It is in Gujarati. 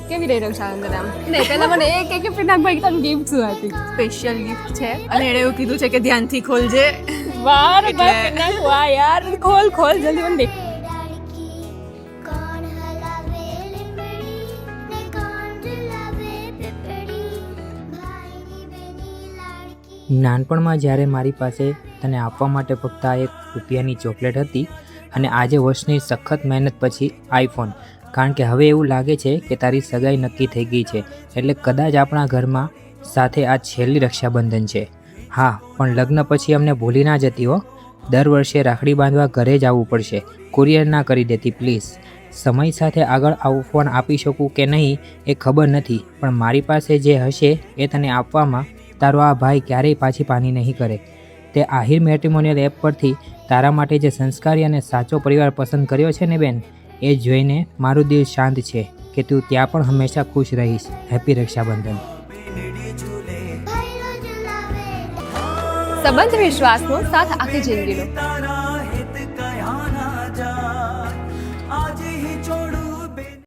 કેવી રહી રક્ષાબંધન આમ નહીં પહેલા મને એ કે પિનાકભાઈ તને ગિફ્ટ શું હતી સ્પેશિયલ ગિફ્ટ છે અને એણે એવું કીધું છે કે ધ્યાનથી ખોલજે. વાહ રે એટલે- પિનાક વાહ યાર ખોલ જલ્દી મને દેખ નાનપણમાં જ્યારે મારી પાસે તને આપવા માટે ફક્ત આ એક રૂપિયાની ચોકલેટ હતી અને આજે વર્ષની સખત મહેનત પછી આઈફોન, કારણ કે હવે એવું લાગે છે કે તારી સગાઈ નક્કી થઈ ગઈ છે, એટલે કદાચ આપણા ઘરમાં સાથે આ છેલ્લી રક્ષાબંધન છે. હા, પણ લગ્ન પછી અમને ભૂલી ના જતી હો. દર વર્ષે રાખડી બાંધવા ઘરે જ આવવું પડશે. કુરિયર ના કરી દેતી પ્લીઝ. સમય સાથે આગળ ફોન આપી શકું કે નહીં એ ખબર નથી, પણ મારી પાસે જે હશે એ તને આપવામાં તારો આ ભાઈ ક્યારેય પાછી પાની નહીં કરે. તે આહિર મેટ્રિમોનિયલ એપ પરથી તારા માટે જે સંસ્કારી અને સાચો પરિવાર પસંદ કર્યો છે ને બેન, એ જોઈને મારું દિલ શાંત છે કે તું ત્યાં પણ હંમેશા ખુશ રહીશ. હેપી રક્ષાબંધન. સંબંધ વિશ્વાસનો સાથ આખી જિંદગીનો.